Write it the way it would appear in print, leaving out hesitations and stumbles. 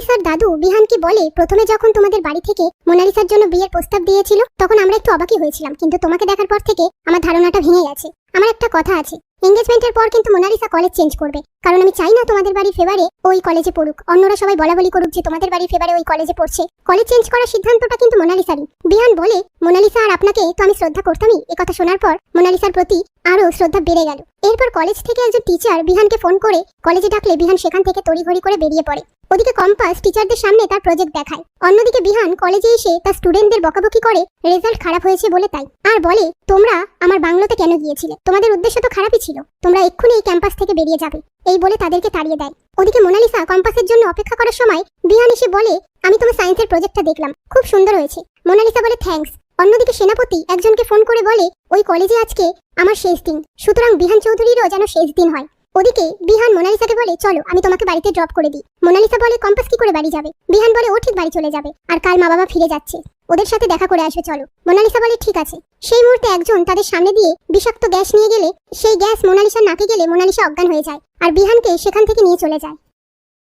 মোনালিসার দাদু বিহানকে বলে, প্রথমে যখন তোমাদের বাড়ি থেকে মোনালিসার জন্য বিয়ের প্রস্তাব দিয়েছিল তখন আমরা একটু অবাকই হয়েছিলাম, কিন্তু তোমাকে দেখার পর থেকে আমার ধারণাটা ভেঙে গেছে। আমার একটা কথা আছে, এনগেজমেন্টের পর কিন্তু মোনালিসা কলেজ চেঞ্জ করবে, কারণ আমি চাই না তোমাদের বাড়ির ফেভারে ওই কলেজে পড়ুক, অন্যরা সবাই বলাবলি করুক যে তোমাদের বাড়ির ফেভারে ওই কলেজে পড়ছে। কলেজ চেঞ্জ করার সিদ্ধান্তটা কিন্তু মোনালিসারই। বিহান বলে, মোনালিসা আর আপনাকে তো আমি শ্রদ্ধা করতামই। একথা শোনার পর মোনালিসার প্রতি আরো শ্রদ্ধা বেড়ে গেল। এরপর কলেজ থেকে একজন টিচার বিহানকে ফোন করে কলেজে ডাকলে বিহান সেখান থেকে তড়িঘড়ি করে বেরিয়ে পড়ে। ওদিকে কম্পাস টিচারদের সামনে তার প্রজেক্ট দেখায়। অন্যদিকে বিহান কলেজে এসে তার স্টুডেন্টদের বকাবকি করে রেজাল্ট খারাপ হয়েছে বলে তাই, আর বলে, তোমরা আমার বাংলোতে কেন গিয়েছিলে? তোমাদের উদ্দেশ্য তো খারাপই ছিল, তোমরা এক্ষুনি এই ক্যাম্পাস থেকে বেরিয়ে যাবে, এই বলে তাদেরকে তাড়িয়ে দেয়। ওদিকে মোনালিসা কম্পাসের জন্য অপেক্ষা করার সময় বিহান এসে বলে, আমি তোমার সায়েন্সের প্রজেক্টটা দেখলাম, খুব সুন্দর হয়েছে। মোনালিসা বলে, থ্যাঙ্কস। অন্যদিকে সেনাপতি একজনকে ফোন করে বলে, ওই কলেজে আজকে আমার শেষ দিন, সুতরাং বিহান চৌধুরীরও যেন শেষ দিন হয়। ওদিকে বিহান মোনালিসাকে বলে, চলো আমি তোমাকে বাড়িতে ড্রপ করে দিই। মোনালিসা বলে, কম্পাস কি করে বাড়ি যাবে? বিহান বলে, ও ঠিক বাড়ি চলে যাবে, আর কাল মা বাবা ফিরে যাচ্ছে, ওদের সাথে দেখা করে আসবে, চলো। মোনালিসা বলে, ঠিক আছে। সেই মুহূর্তে একজন তাদের সামনে দিয়ে বিষাক্ত গ্যাস নিয়ে গেলে সেই গ্যাস মোনালিসার নাকে গেলে মোনালিসা অজ্ঞান হয়ে যায় আর বিহানকে সেখান থেকে নিয়ে চলে যায়।